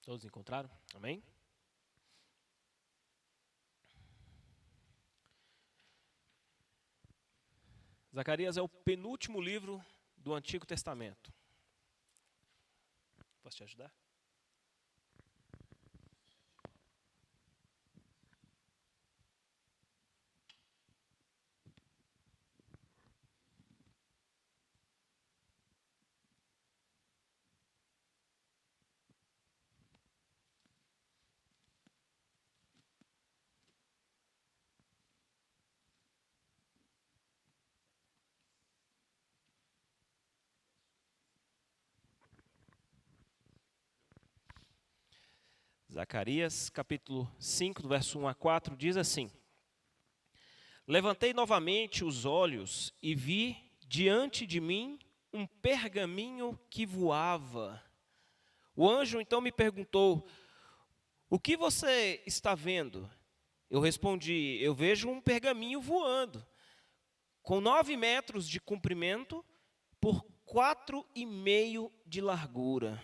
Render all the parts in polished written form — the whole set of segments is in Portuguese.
Todos encontraram? Amém? Zacarias é o penúltimo livro do Antigo Testamento. Posso te ajudar? Zacarias, capítulo 5, do verso 1 a 4, diz assim: Levantei novamente os olhos e vi diante de mim um pergaminho que voava. O anjo então me perguntou: O que você está vendo? Eu respondi: Eu vejo um pergaminho voando, com 9 metros de comprimento por 4,5 de largura.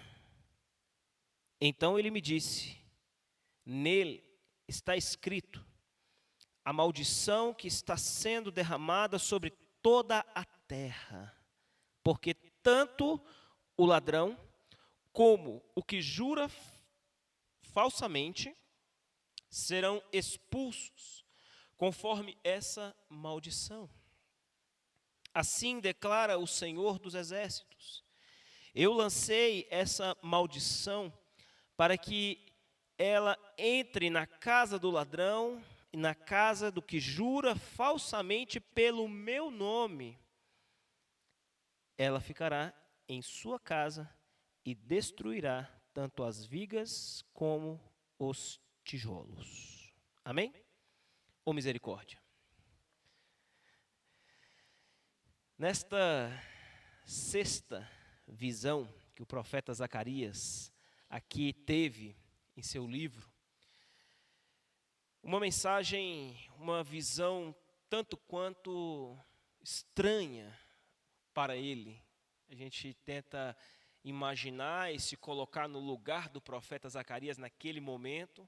Então ele me disse: Nele está escrito a maldição que está sendo derramada sobre toda a terra, porque tanto o ladrão como o que jura falsamente serão expulsos, conforme essa maldição. Assim declara o Senhor dos Exércitos: Eu lancei essa maldição para que ela entre na casa do ladrão e na casa do que jura falsamente pelo meu nome. Ela ficará em sua casa e destruirá tanto as vigas como os tijolos. Amém? Ou misericórdia? Nesta sexta visão que o profeta Zacarias aqui teve em seu livro, uma mensagem, uma visão tanto quanto estranha para ele. A gente tenta imaginar e se colocar no lugar do profeta Zacarias naquele momento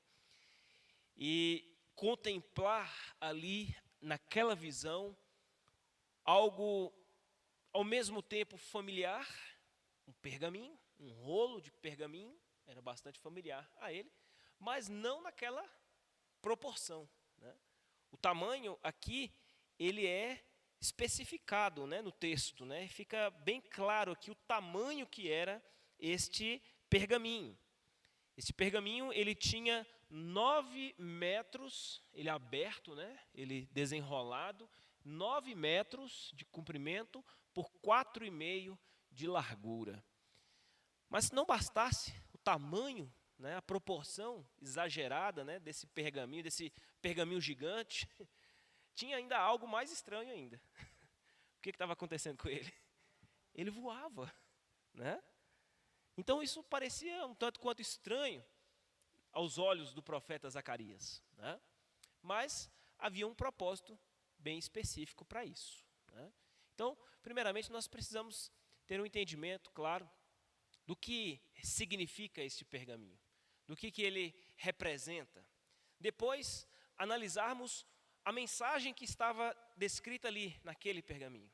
e contemplar ali, naquela visão, algo ao mesmo tempo familiar, um pergaminho, um rolo de pergaminho, era bastante familiar a ele, mas não naquela proporção, né? O tamanho aqui, ele é especificado, né, no texto, né? Fica bem claro aqui o tamanho que era este pergaminho. Esse pergaminho, ele tinha 9 metros, ele aberto, né? Ele desenrolado, 9 metros de comprimento por 4,5 de largura. Mas se não bastasse o tamanho, né, a proporção exagerada, né, desse pergaminho gigante, tinha ainda algo mais estranho ainda. O que estava acontecendo com ele? Ele voava, né? Então isso parecia um tanto quanto estranho aos olhos do profeta Zacarias, né? Mas havia um propósito bem específico para isso, né? Então, primeiramente, nós precisamos ter um entendimento claro do que significa este pergaminho, do que ele representa. Depois, analisarmos a mensagem que estava descrita ali naquele pergaminho.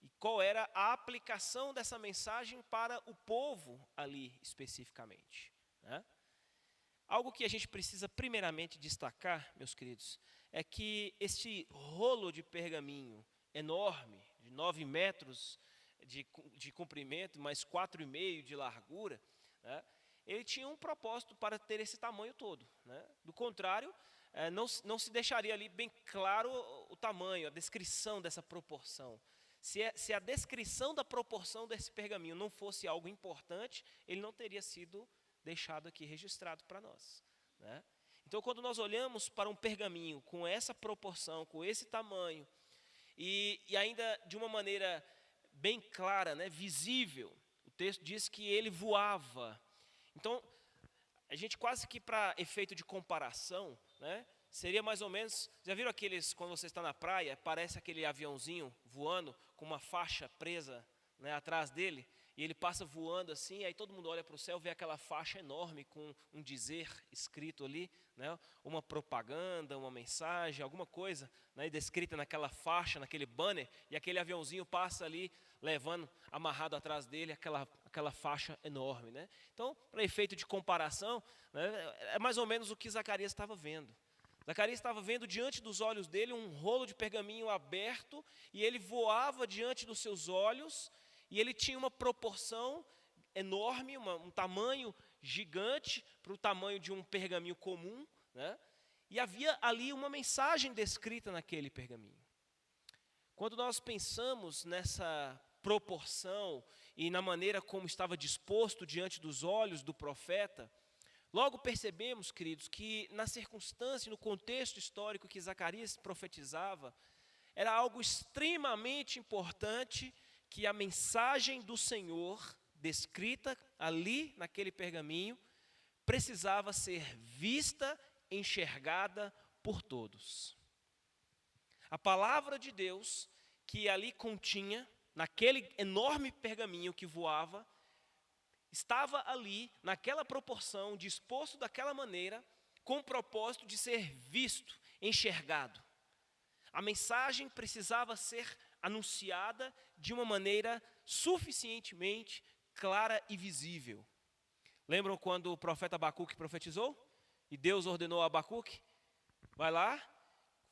E qual era a aplicação dessa mensagem para o povo ali especificamente, né? Algo que a gente precisa primeiramente destacar, meus queridos, é que este rolo de pergaminho enorme, de 9 metros de comprimento, mais 4,5 de largura, né, ele tinha um propósito para ter esse tamanho todo, né? Do contrário, não se deixaria ali bem claro o tamanho, a descrição dessa proporção. Se a descrição da proporção desse pergaminho não fosse algo importante, ele não teria sido deixado aqui registrado para nós, né? Então, quando nós olhamos para um pergaminho com essa proporção, com esse tamanho, e ainda de uma maneira bem clara, né, visível, o texto diz que ele voava. Então, a gente quase que para efeito de comparação, né, seria mais ou menos, já viram aqueles, quando você está na praia, parece aquele aviãozinho voando com uma faixa presa, né, atrás dele? e ele passa voando assim, aí todo mundo olha para o céu, vê aquela faixa enorme com um dizer escrito ali, né? Uma propaganda, uma mensagem, alguma coisa, né? Descrita naquela faixa, naquele banner, e aquele aviãozinho passa ali, levando, amarrado atrás dele, aquela faixa enorme, né? Então, para efeito de comparação, né, é mais ou menos o que Zacarias estava vendo. Zacarias estava vendo diante dos olhos dele um rolo de pergaminho aberto, e ele voava diante dos seus olhos, e ele tinha uma proporção enorme, um tamanho gigante para o tamanho de um pergaminho comum, né? E havia ali uma mensagem descrita naquele pergaminho. Quando nós pensamos nessa proporção e na maneira como estava disposto diante dos olhos do profeta, logo percebemos, queridos, que na circunstância, no contexto histórico que Zacarias profetizava, era algo extremamente importante que a mensagem do Senhor, descrita ali naquele pergaminho, precisava ser vista, enxergada por todos. A palavra de Deus que ali continha, naquele enorme pergaminho que voava, estava ali, naquela proporção, disposto daquela maneira, com o propósito de ser visto, enxergado. A mensagem precisava ser anunciada de uma maneira suficientemente clara e visível. Lembram quando o profeta Abacuque profetizou? E Deus ordenou a Abacuque: vai lá,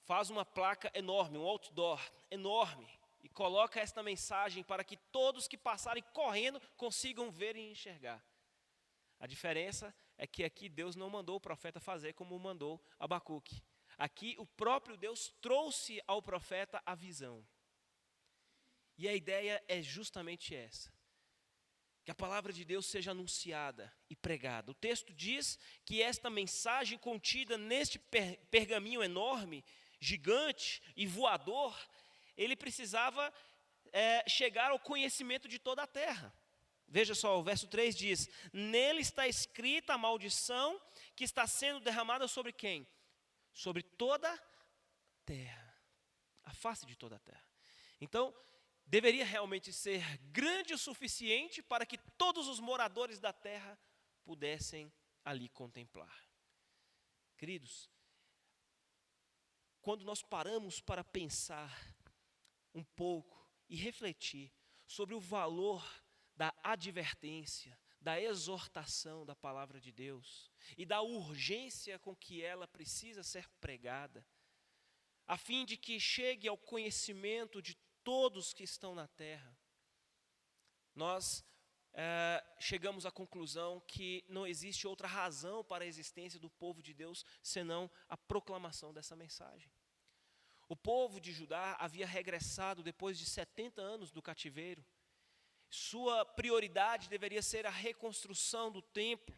faz uma placa enorme, um outdoor enorme, e coloca esta mensagem para que todos que passarem correndo consigam ver e enxergar. A diferença é que aqui Deus não mandou o profeta fazer como mandou Abacuque. Aqui o próprio Deus trouxe ao profeta a visão. E a ideia é justamente essa: que a palavra de Deus seja anunciada e pregada. O texto diz que esta mensagem contida neste pergaminho enorme, gigante e voador, ele precisava chegar ao conhecimento de toda a terra. Veja só, o verso 3 diz: nele está escrita a maldição que está sendo derramada sobre quem? Sobre toda a terra, a face de toda a terra. Então, deveria realmente ser grande o suficiente para que todos os moradores da terra pudessem ali contemplar. Queridos, quando nós paramos para pensar um pouco e refletir sobre o valor da advertência, da exortação da palavra de Deus e da urgência com que ela precisa ser pregada, a fim de que chegue ao conhecimento de todos que estão na terra, nós chegamos à conclusão que não existe outra razão para a existência do povo de Deus senão a proclamação dessa mensagem. O povo de Judá havia regressado depois de 70 anos do cativeiro. Sua prioridade deveria ser a reconstrução do templo,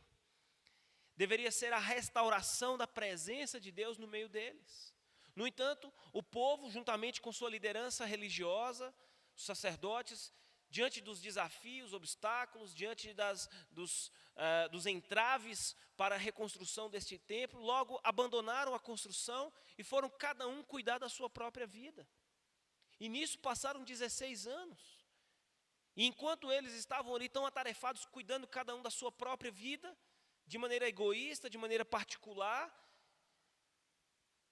deveria ser a restauração da presença de Deus no meio deles. No entanto, o povo, juntamente com sua liderança religiosa, os sacerdotes, diante dos desafios, obstáculos, diante dos entraves para a reconstrução deste templo, logo abandonaram a construção e foram cada um cuidar da sua própria vida. E nisso passaram 16 anos. E enquanto eles estavam ali tão atarefados, cuidando cada um da sua própria vida, de maneira egoísta, de maneira particular,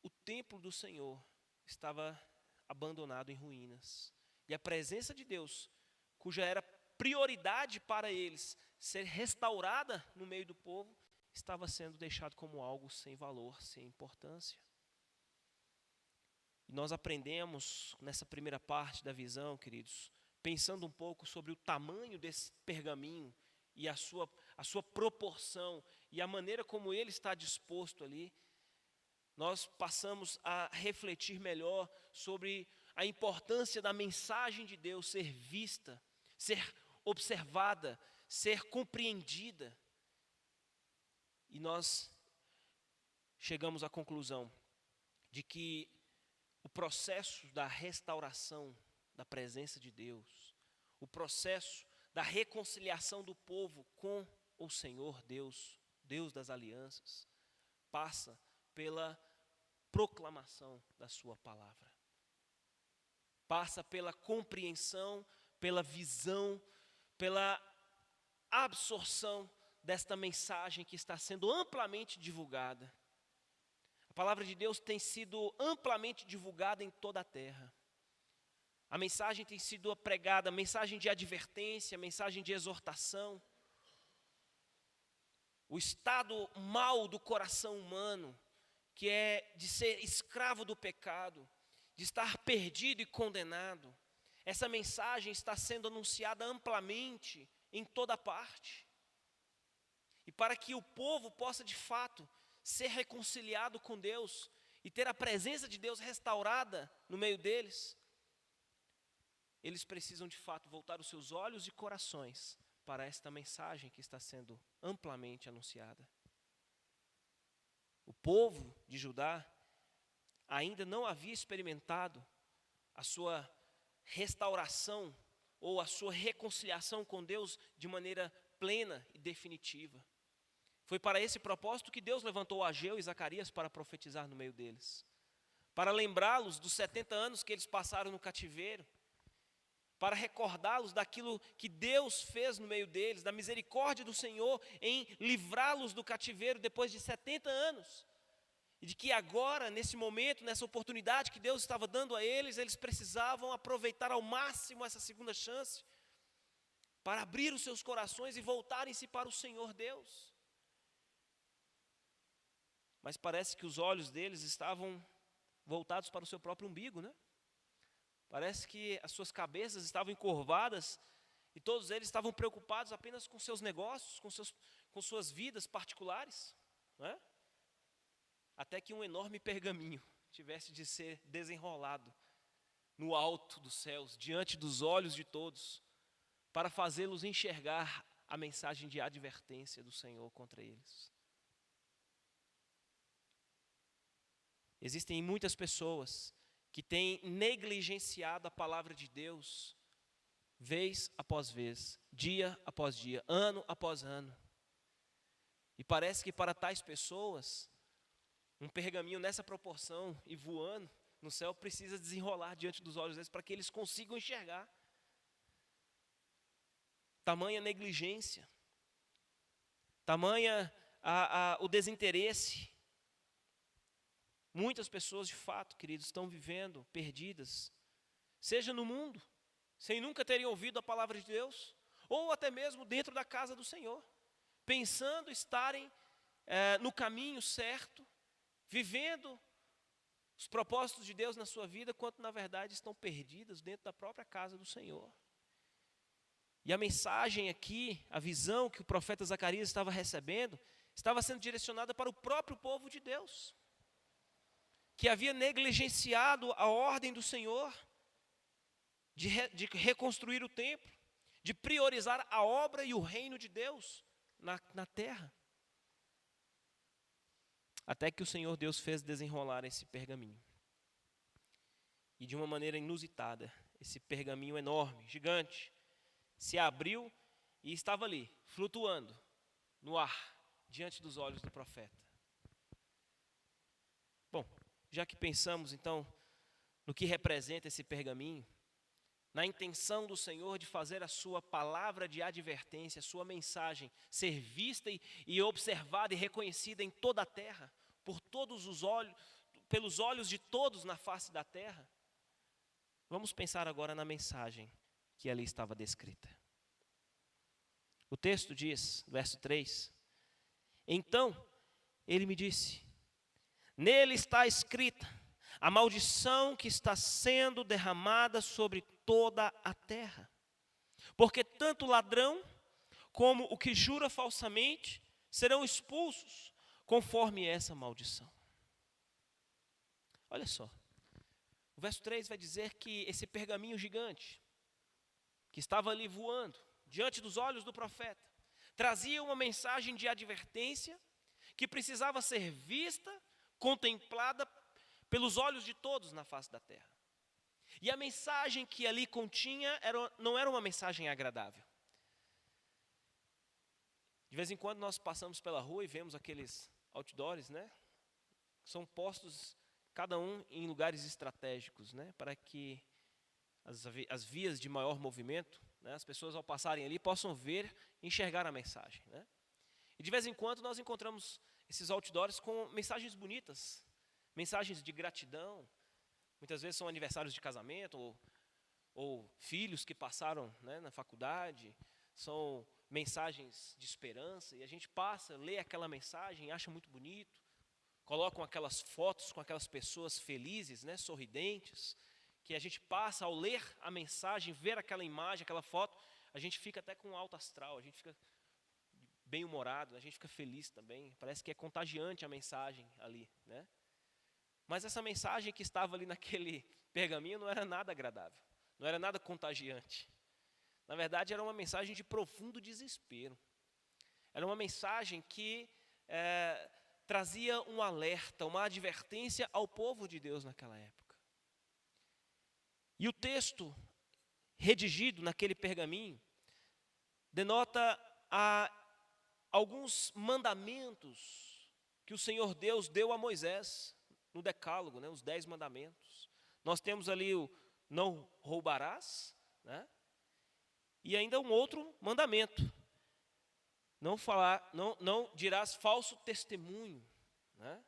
o templo do Senhor estava abandonado em ruínas. E a presença de Deus, cuja era prioridade para eles ser restaurada no meio do povo, estava sendo deixado como algo sem valor, sem importância. E nós aprendemos nessa primeira parte da visão, queridos, pensando um pouco sobre o tamanho desse pergaminho e a sua proporção e a maneira como ele está disposto ali, nós passamos a refletir melhor sobre a importância da mensagem de Deus ser vista, ser observada, ser compreendida. E nós chegamos à conclusão de que o processo da restauração da presença de Deus, o processo da reconciliação do povo com o Senhor Deus, Deus das alianças, passa pela proclamação da sua palavra. Passa pela compreensão, pela visão, pela absorção desta mensagem que está sendo amplamente divulgada. A palavra de Deus tem sido amplamente divulgada em toda a terra. A mensagem tem sido pregada, mensagem de advertência, mensagem de exortação. O estado mau do coração humano, que é de ser escravo do pecado, de estar perdido e condenado. Essa mensagem está sendo anunciada amplamente em toda parte. E para que o povo possa de fato ser reconciliado com Deus e ter a presença de Deus restaurada no meio deles, eles precisam de fato voltar os seus olhos e corações para esta mensagem que está sendo amplamente anunciada. O povo de Judá ainda não havia experimentado a sua restauração ou a sua reconciliação com Deus de maneira plena e definitiva. Foi para esse propósito que Deus levantou Ageu e Zacarias para profetizar no meio deles, para lembrá-los dos 70 anos que eles passaram no cativeiro, para recordá-los daquilo que Deus fez no meio deles, da misericórdia do Senhor em livrá-los do cativeiro depois de 70 anos. E de que agora, nesse momento, nessa oportunidade que Deus estava dando a eles, eles precisavam aproveitar ao máximo essa segunda chance para abrir os seus corações e voltarem-se para o Senhor Deus. Mas parece que os olhos deles estavam voltados para o seu próprio umbigo, né? Parece que as suas cabeças estavam encurvadas e todos eles estavam preocupados apenas com seus negócios, com suas vidas particulares, não é? Até que um enorme pergaminho tivesse de ser desenrolado no alto dos céus, diante dos olhos de todos, para fazê-los enxergar a mensagem de advertência do Senhor contra eles. Existem muitas pessoas que têm negligenciado a palavra de Deus, vez após vez, dia após dia, ano após ano. E parece que para tais pessoas, um pergaminho nessa proporção e voando no céu precisa desenrolar diante dos olhos deles para que eles consigam enxergar. Tamanha negligência, tamanha o desinteresse. Muitas pessoas de fato, queridos, estão vivendo perdidas, seja no mundo, sem nunca terem ouvido a palavra de Deus, ou até mesmo dentro da casa do Senhor, pensando estarem no caminho certo, vivendo os propósitos de Deus na sua vida, quando na verdade estão perdidas dentro da própria casa do Senhor. E a mensagem aqui, a visão que o profeta Zacarias estava recebendo, estava sendo direcionada para o próprio povo de Deus, que havia negligenciado a ordem do Senhor, de reconstruir o templo, de priorizar a obra e o reino de Deus na terra. Até que o Senhor Deus fez desenrolar esse pergaminho. E de uma maneira inusitada, esse pergaminho enorme, gigante, se abriu e estava ali, flutuando no ar, diante dos olhos do profeta. Bom, já que pensamos então no que representa esse pergaminho, na intenção do Senhor de fazer a sua palavra de advertência, a sua mensagem ser vista e observada e reconhecida em toda a terra, por todos os olhos, pelos olhos de todos na face da terra, vamos pensar agora na mensagem que ali estava descrita. O texto diz, verso 3, então ele me disse, nele está escrita a maldição que está sendo derramada sobre toda a terra. Porque tanto o ladrão como o que jura falsamente serão expulsos conforme essa maldição. Olha só, o verso 3 vai dizer que esse pergaminho gigante, que estava ali voando, diante dos olhos do profeta, trazia uma mensagem de advertência que precisava ser vista, contemplada pelos olhos de todos na face da terra. E a mensagem que ali continha não era uma mensagem agradável. De vez em quando nós passamos pela rua e vemos aqueles outdoors, né? São postos, cada um em lugares estratégicos, né? Para que as vias de maior movimento, né, as pessoas ao passarem ali possam ver, enxergar a mensagem, né? E de vez em quando nós encontramos esses outdoors com mensagens bonitas, mensagens de gratidão. Muitas vezes são aniversários de casamento ou filhos que passaram, né, na faculdade. São mensagens de esperança e a gente passa, lê aquela mensagem, acha muito bonito. Colocam aquelas fotos com aquelas pessoas felizes, né, sorridentes, que a gente passa ao ler a mensagem, ver aquela imagem, aquela foto, a gente fica até com alto astral, a gente fica bem-humorado, a gente fica feliz também. Parece que é contagiante a mensagem ali, né? Mas essa mensagem que estava ali naquele pergaminho não era nada agradável, não era nada contagiante. Na verdade, era uma mensagem de profundo desespero. Era uma mensagem que trazia um alerta, uma advertência ao povo de Deus naquela época. E o texto redigido naquele pergaminho denota alguns mandamentos que o Senhor Deus deu a Moisés no Decálogo, né, os 10 mandamentos. Nós temos ali o não roubarás, né, e ainda um outro mandamento. Não dirás falso testemunho, né?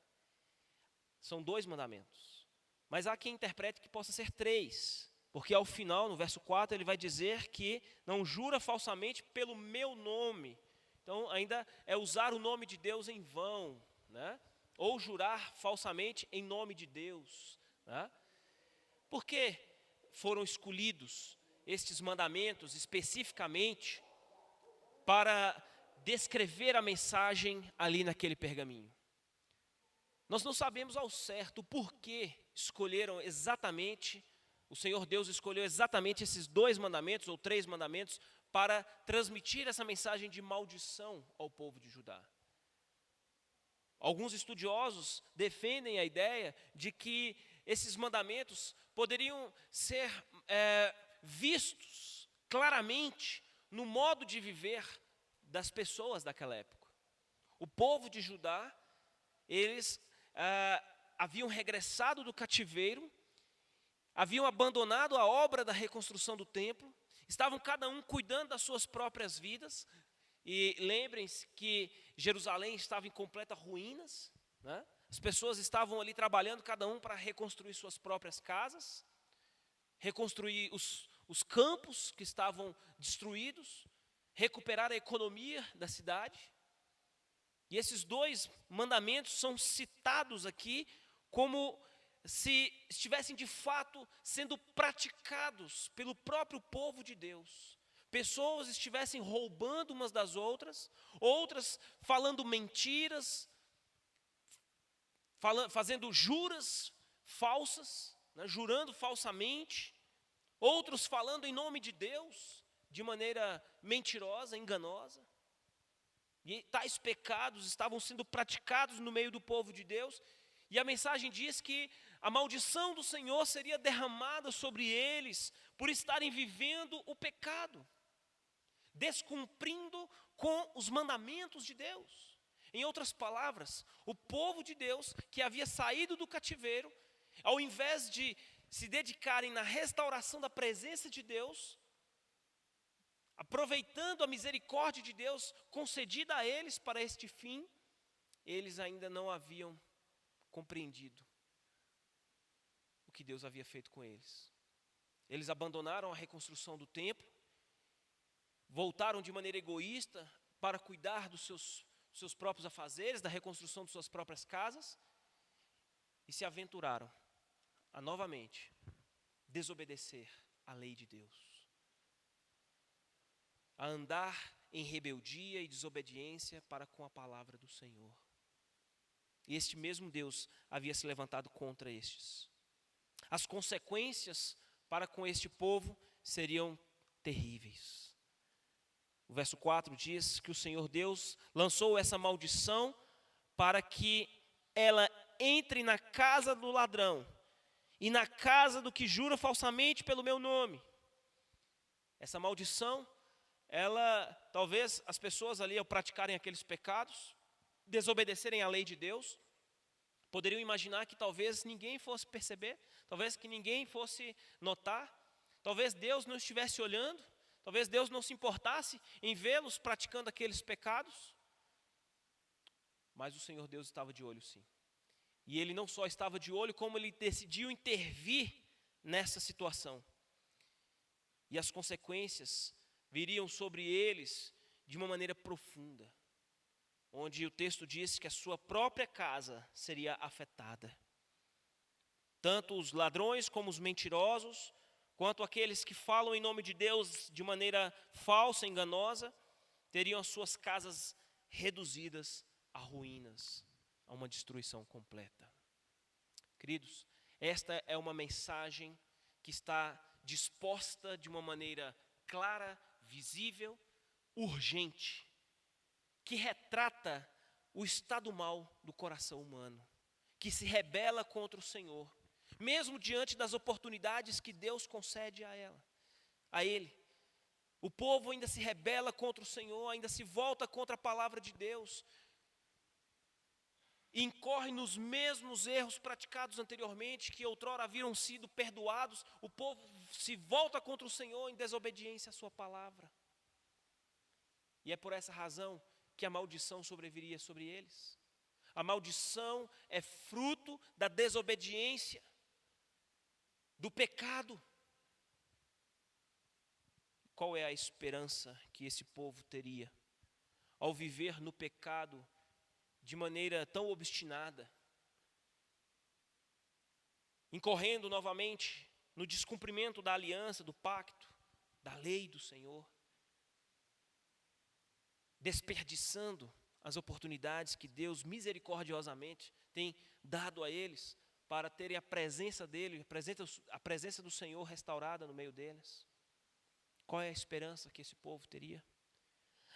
São 2 mandamentos. Mas há quem interprete que possa ser 3, porque ao final, no verso 4, ele vai dizer que não jura falsamente pelo meu nome. Então, ainda é usar o nome de Deus em vão, né? Ou jurar falsamente em nome de Deus, né? Por que foram escolhidos estes mandamentos especificamente para descrever a mensagem ali naquele pergaminho? Nós não sabemos ao certo o porquê escolheram exatamente, o Senhor Deus escolheu exatamente esses 2 mandamentos ou 3 mandamentos para transmitir essa mensagem de maldição ao povo de Judá. Alguns estudiosos defendem a ideia de que esses mandamentos poderiam ser vistos claramente no modo de viver das pessoas daquela época. O povo de Judá, eles haviam regressado do cativeiro, haviam abandonado a obra da reconstrução do templo, estavam cada um cuidando das suas próprias vidas, e lembrem-se que Jerusalém estava em completa ruínas, né? As pessoas estavam ali trabalhando, cada um para reconstruir suas próprias casas, reconstruir os campos que estavam destruídos, recuperar a economia da cidade. E esses 2 mandamentos são citados aqui como se estivessem de fato sendo praticados pelo próprio povo de Deus. Pessoas estivessem roubando umas das outras, outras falando mentiras, fazendo juras falsas, né, jurando falsamente, outros falando em nome de Deus, de maneira mentirosa, enganosa. E tais pecados estavam sendo praticados no meio do povo de Deus, e a mensagem diz que a maldição do Senhor seria derramada sobre eles por estarem vivendo o pecado, descumprindo com os mandamentos de Deus. Em outras palavras, o povo de Deus que havia saído do cativeiro, ao invés de se dedicarem na restauração da presença de Deus, aproveitando a misericórdia de Deus concedida a eles para este fim, eles ainda não haviam compreendido o que Deus havia feito com eles. Eles abandonaram a reconstrução do templo, voltaram de maneira egoísta para cuidar dos seus próprios afazeres, da reconstrução de suas próprias casas, e se aventuraram a novamente desobedecer à lei de Deus, a andar em rebeldia e desobediência para com a palavra do Senhor. E este mesmo Deus havia se levantado contra estes. As consequências para com este povo seriam terríveis. O verso 4 diz que o Senhor Deus lançou essa maldição para que ela entre na casa do ladrão e na casa do que jura falsamente pelo meu nome. Essa maldição, talvez as pessoas ali ao praticarem aqueles pecados, desobedecerem à lei de Deus, poderiam imaginar que talvez ninguém fosse perceber, talvez que ninguém fosse notar, Talvez Deus não estivesse olhando, talvez Deus não se importasse em vê-los praticando aqueles pecados, mas o Senhor Deus estava de olho sim. E Ele não só estava de olho, como Ele decidiu intervir nessa situação. E as consequências viriam sobre eles de uma maneira profunda, onde o texto diz que a sua própria casa seria afetada. Tanto os ladrões como os mentirosos, quanto aqueles que falam em nome de Deus de maneira falsa, enganosa, teriam as suas casas reduzidas a ruínas, a uma destruição completa. Queridos, esta é uma mensagem que está disposta de uma maneira clara, visível, urgente, que retrata o estado mau do coração humano, que se rebela contra o Senhor, mesmo diante das oportunidades que Deus concede a ele. O povo ainda se rebela contra o Senhor, ainda se volta contra a palavra de Deus, incorre nos mesmos erros praticados anteriormente, que outrora haviam sido perdoados. O povo se volta contra o Senhor em desobediência à sua palavra. E é por essa razão que a maldição sobreviria sobre eles. A maldição é fruto da desobediência, do pecado. Qual é a esperança que esse povo teria ao viver no pecado de maneira tão obstinada, incorrendo novamente no descumprimento da aliança, do pacto, da lei do Senhor, desperdiçando as oportunidades que Deus misericordiosamente tem dado a eles para terem a presença dele, a presença do Senhor restaurada no meio deles? Qual é a esperança que esse povo teria?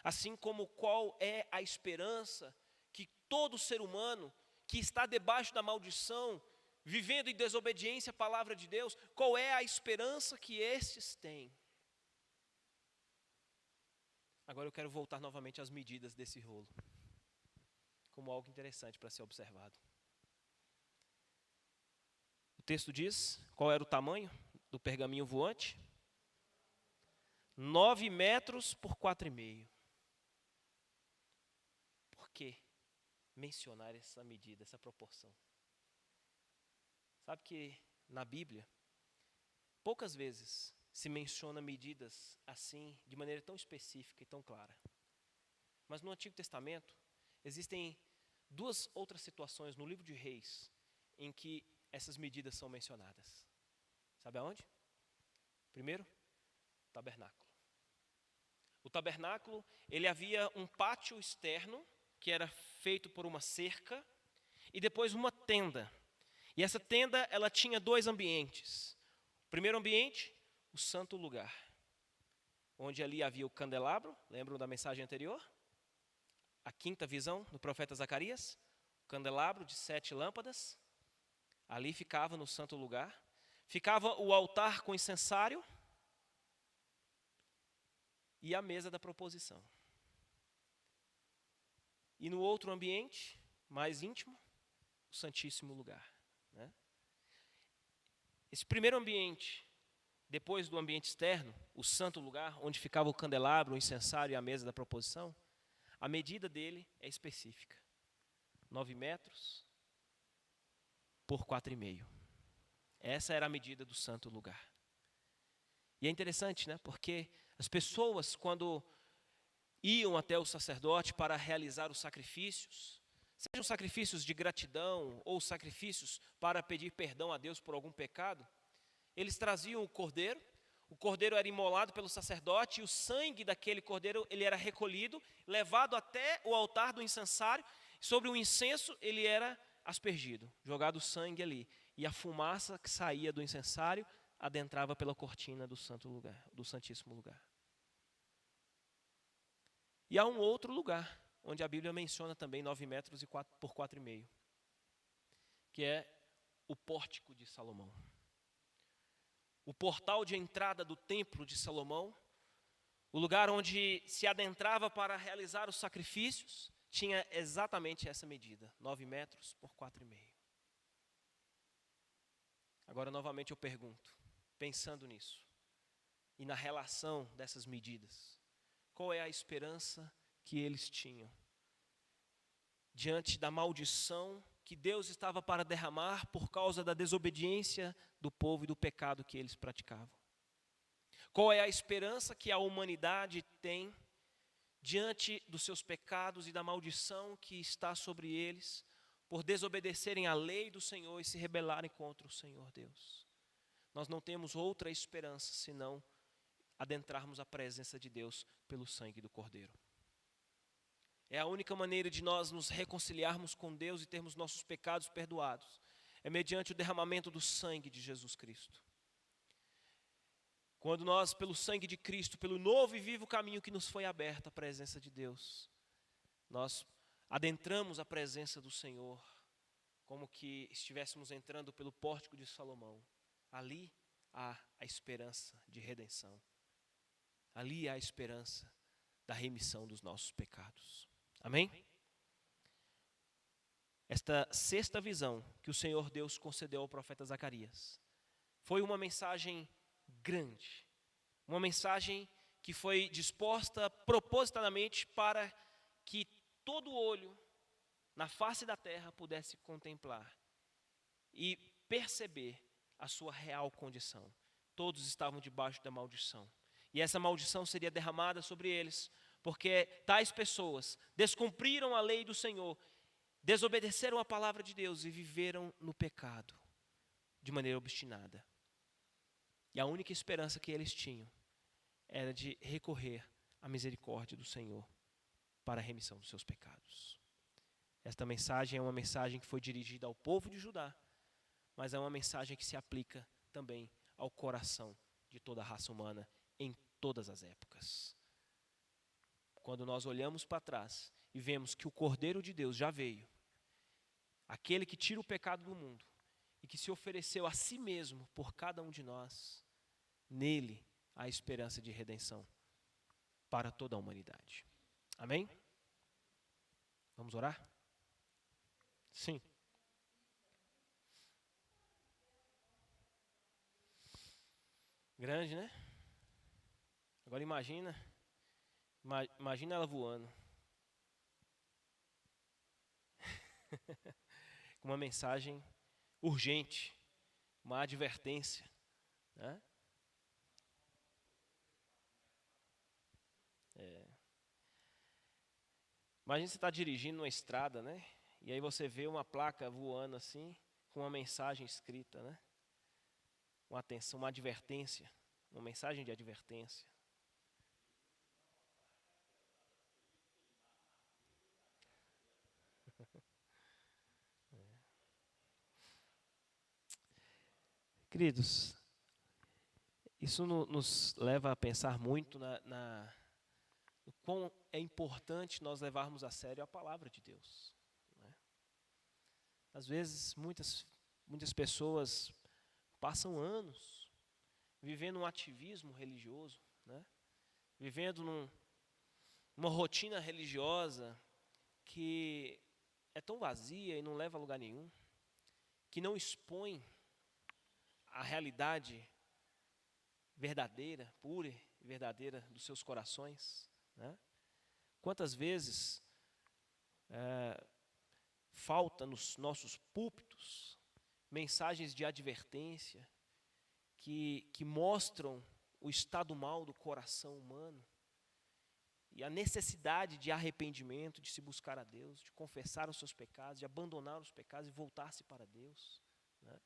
Assim como qual é a esperança que todo ser humano que está debaixo da maldição, vivendo em desobediência à palavra de Deus, qual é a esperança que estes têm? Agora eu quero voltar novamente às medidas desse rolo, como algo interessante para ser observado. O texto diz qual era o tamanho do pergaminho voante: 9 metros por 4,5. Por que mencionar essa medida, essa proporção? Sabe que na Bíblia, poucas vezes se menciona medidas assim, de maneira tão específica e tão clara. Mas no Antigo Testamento, existem 2 outras situações no livro de Reis, em que essas medidas são mencionadas. Sabe aonde? Primeiro, o tabernáculo. O tabernáculo, ele havia um pátio externo, que era feito por uma cerca, e depois uma tenda. E essa tenda, ela tinha 2 ambientes. O primeiro ambiente, o santo lugar, onde ali havia o candelabro, lembram da mensagem anterior? A 5ª visão do profeta Zacarias, o candelabro de 7 lâmpadas, ali ficava no santo lugar. Ficava o altar com incensário e a mesa da proposição. E no outro ambiente, mais íntimo, o santíssimo lugar, né? Esse primeiro ambiente, depois do ambiente externo, o santo lugar, onde ficava o candelabro, o incensário e a mesa da proposição, a medida dele é específica: 9 metros por 4,5. Essa era a medida do santo lugar. E é interessante, né? Porque as pessoas, quando iam até o sacerdote para realizar os sacrifícios, sejam sacrifícios de gratidão ou sacrifícios para pedir perdão a Deus por algum pecado, eles traziam o cordeiro era imolado pelo sacerdote, e o sangue daquele cordeiro ele era recolhido, levado até o altar do incensário. Sobre o incenso ele era aspergido, jogado o sangue ali, e a fumaça que saía do incensário adentrava pela cortina do santo lugar, do santíssimo lugar. E há um outro lugar, onde a Bíblia menciona também 9 metros por 4,5, que é o pórtico de Salomão. O portal de entrada do templo de Salomão, o lugar onde se adentrava para realizar os sacrifícios, tinha exatamente essa medida, 9 metros por 4,5. Agora, novamente eu pergunto, pensando nisso, e na relação dessas medidas. Qual é a esperança que eles tinham? Diante da maldição que Deus estava para derramar por causa da desobediência do povo e do pecado que eles praticavam. Qual é a esperança que a humanidade tem diante dos seus pecados e da maldição que está sobre eles por desobedecerem à lei do Senhor e se rebelarem contra o Senhor Deus? Nós não temos outra esperança senão adentrarmos a presença de Deus pelo sangue do Cordeiro. É a única maneira de nós nos reconciliarmos com Deus e termos nossos pecados perdoados. É mediante o derramamento do sangue de Jesus Cristo. Quando nós, pelo sangue de Cristo, pelo novo e vivo caminho que nos foi aberto à presença de Deus, nós adentramos a presença do Senhor, como que estivéssemos entrando pelo pórtico de Salomão. Ali há a esperança de redenção. Ali há a esperança da remissão dos nossos pecados. Amém? Esta sexta visão que o Senhor Deus concedeu ao profeta Zacarias foi uma mensagem grande, uma mensagem que foi disposta propositadamente para que todo olho na face da terra pudesse contemplar e perceber a sua real condição. Todos estavam debaixo da maldição, e essa maldição seria derramada sobre eles, porque tais pessoas descumpriram a lei do Senhor, desobedeceram a palavra de Deus e viveram no pecado de maneira obstinada. E a única esperança que eles tinham era de recorrer à misericórdia do Senhor para a remissão dos seus pecados. Esta mensagem é uma mensagem que foi dirigida ao povo de Judá, mas é uma mensagem que se aplica também ao coração de toda a raça humana em todas as épocas. Quando nós olhamos para trás e vemos que o Cordeiro de Deus já veio, aquele que tira o pecado do mundo e que se ofereceu a si mesmo por cada um de nós, nele há esperança de redenção para toda a humanidade. Amém? Vamos orar? Sim. Grande, né? Agora imagina ela voando. Com uma mensagem urgente, uma advertência, né? Imagina você está dirigindo uma estrada, né? E aí você vê uma placa voando assim, com uma mensagem escrita, né? Uma atenção, uma advertência, uma mensagem de advertência. Queridos, isso nos leva a pensar muito no quão é importante nós levarmos a sério a palavra de Deus, né? Às vezes, muitas pessoas passam anos vivendo um ativismo religioso, né? Vivendo numa rotina religiosa que é tão vazia e não leva a lugar nenhum, que não expõe a realidade verdadeira, pura e verdadeira dos seus corações, né? Quantas vezes falta nos nossos púlpitos mensagens de advertência que mostram o estado mal do coração humano e a necessidade de arrependimento, de se buscar a Deus, de confessar os seus pecados, de abandonar os pecados e voltar-se para Deus, né?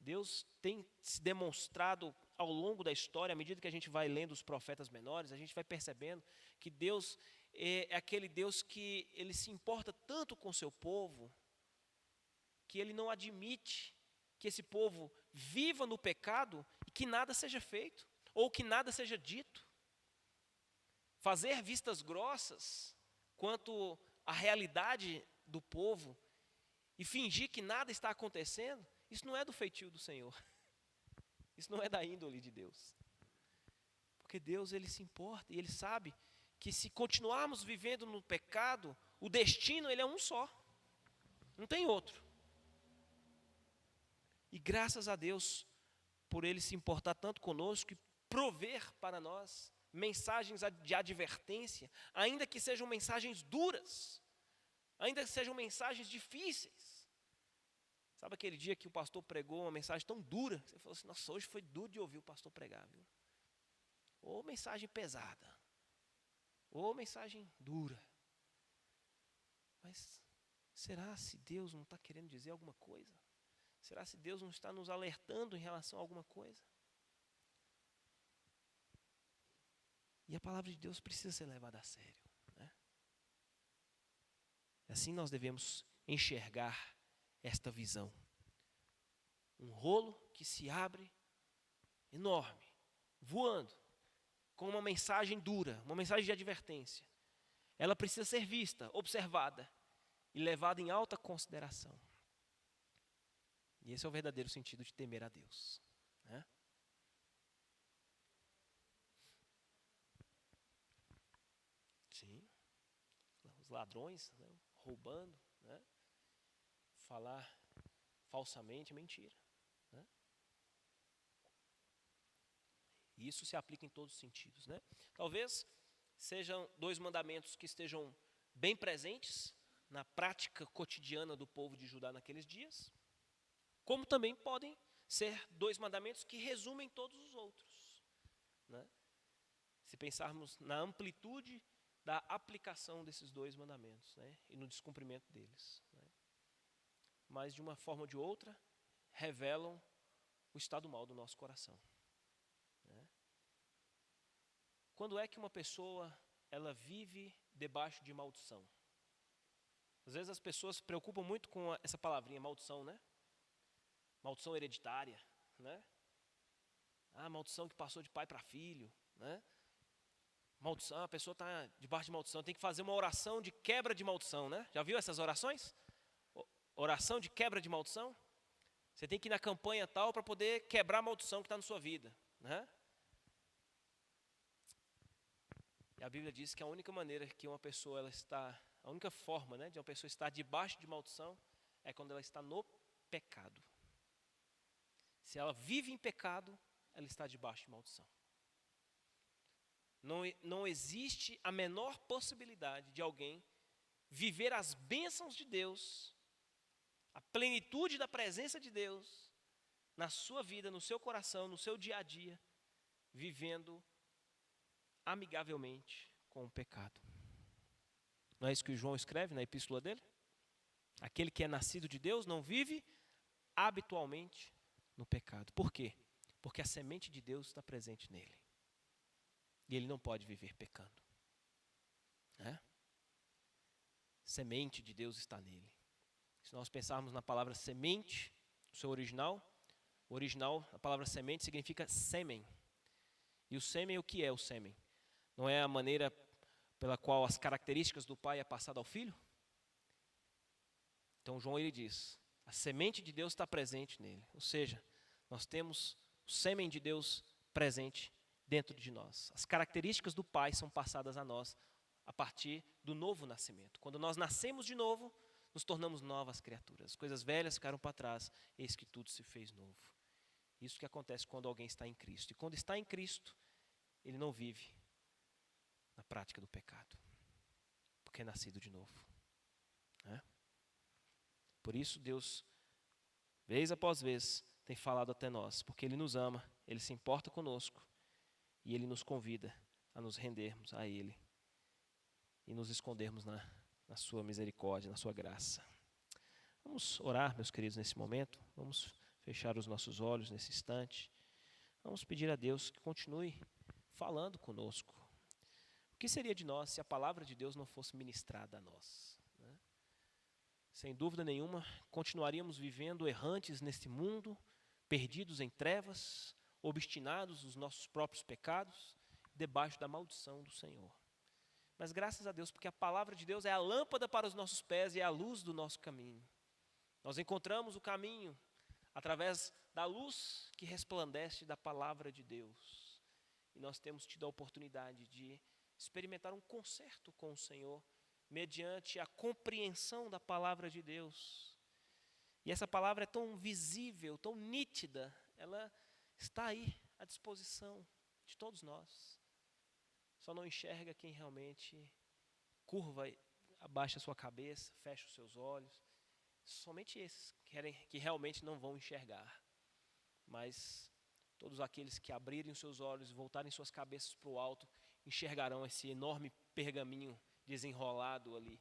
Deus tem se demonstrado ao longo da história, à medida que a gente vai lendo os profetas menores, a gente vai percebendo que Deus é aquele Deus que ele se importa tanto com o seu povo, que ele não admite que esse povo viva no pecado e que nada seja feito, ou que nada seja dito. Fazer vistas grossas quanto à realidade do povo e fingir que nada está acontecendo, isso não é do feitio do Senhor. Isso não é da índole de Deus. Porque Deus, ele se importa e ele sabe que se continuarmos vivendo no pecado, o destino ele é um só. Não tem outro. E graças a Deus por Ele se importar tanto conosco e prover para nós mensagens de advertência, ainda que sejam mensagens duras, ainda que sejam mensagens difíceis. Sabe aquele dia que o pastor pregou uma mensagem tão dura? Você falou assim, nossa, hoje foi duro de ouvir o pastor pregar, viu? Ou mensagem pesada, ou mensagem dura. Mas será se Deus não está querendo dizer alguma coisa? Será se Deus não está nos alertando em relação a alguma coisa? E a palavra de Deus precisa ser levada a sério, né? Assim nós devemos enxergar esta visão. Um rolo que se abre, enorme, voando, com uma mensagem dura, uma mensagem de advertência. Ela precisa ser vista, observada e levada em alta consideração. E esse é o verdadeiro sentido de temer a Deus, né? Sim, os ladrões, né, roubando, né, falar falsamente é mentira, né? E isso se aplica em todos os sentidos, né? Talvez sejam dois mandamentos que estejam bem presentes na prática cotidiana do povo de Judá naqueles dias, como também podem ser dois mandamentos que resumem todos os outros, né? Se pensarmos na amplitude da aplicação desses dois mandamentos, né, e no descumprimento deles, né? Mas de uma forma ou de outra revelam o estado mal do nosso coração, né? Quando é que uma pessoa ela vive debaixo de maldição? Às vezes as pessoas se preocupam muito com essa palavrinha maldição, né? Maldição hereditária, né? Ah, maldição que passou de pai para filho, né? Maldição, a pessoa está debaixo de maldição, tem que fazer uma oração de quebra de maldição, né? Já viu essas orações? Oração de quebra de maldição? Você tem que ir na campanha tal para poder quebrar a maldição que está na sua vida, né? E a Bíblia diz que a única maneira que uma pessoa ela está, a única forma, né, de uma pessoa estar debaixo de maldição é quando ela está no pecado. Se ela vive em pecado, ela está debaixo de maldição. Não existe a menor possibilidade de alguém viver as bênçãos de Deus, a plenitude da presença de Deus na sua vida, no seu coração, no seu dia a dia, vivendo amigavelmente com o pecado. Não é isso que o João escreve na epístola dele? Aquele que é nascido de Deus não vive habitualmente no pecado. Por quê? Porque a semente de Deus está presente nele. E ele não pode viver pecando, né? Semente de Deus está nele. Se nós pensarmos na palavra semente, no seu original, a palavra semente significa sêmen. E o sêmen, o que é o sêmen? Não é a maneira pela qual as características do pai é passada ao filho? Então João ele diz, a semente de Deus está presente nele. Ou seja, nós temos o sêmen de Deus presente dentro de nós. As características do pai são passadas a nós a partir do novo nascimento. Quando nós nascemos de novo, nos tornamos novas criaturas. As coisas velhas ficaram para trás, eis que tudo se fez novo. Isso que acontece quando alguém está em Cristo. E quando está em Cristo, ele não vive na prática do pecado, porque é nascido de novo, né? Por isso Deus, vez após vez, tem falado até nós, porque Ele nos ama, Ele se importa conosco e Ele nos convida a nos rendermos a Ele e nos escondermos na sua misericórdia, na sua graça. Vamos orar, meus queridos, nesse momento. Vamos fechar os nossos olhos nesse instante. Vamos pedir a Deus que continue falando conosco. O que seria de nós se a palavra de Deus não fosse ministrada a nós, né? Sem dúvida nenhuma, continuaríamos vivendo errantes neste mundo, perdidos em trevas, obstinados nos nossos próprios pecados, debaixo da maldição do Senhor. Mas graças a Deus, porque a palavra de Deus é a lâmpada para os nossos pés e é a luz do nosso caminho. Nós encontramos o caminho através da luz que resplandece da palavra de Deus. E nós temos tido a oportunidade de experimentar um concerto com o Senhor, mediante a compreensão da palavra de Deus. E essa palavra é tão visível, tão nítida, ela está aí à disposição de todos nós. Só não enxerga quem realmente curva, abaixa a sua cabeça, fecha os seus olhos. Somente esses que realmente não vão enxergar. Mas todos aqueles que abrirem os seus olhos e voltarem suas cabeças para o alto, enxergarão esse enorme pergaminho desenrolado ali,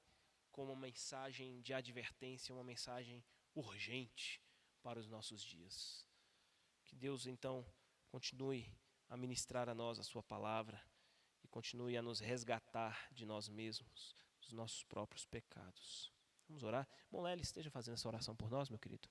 como uma mensagem de advertência, uma mensagem urgente para os nossos dias. Que Deus, então, continue a ministrar a nós a sua palavra e continue a nos resgatar de nós mesmos, dos nossos próprios pecados. Vamos orar? Bom, Lélia, esteja fazendo essa oração por nós, meu querido.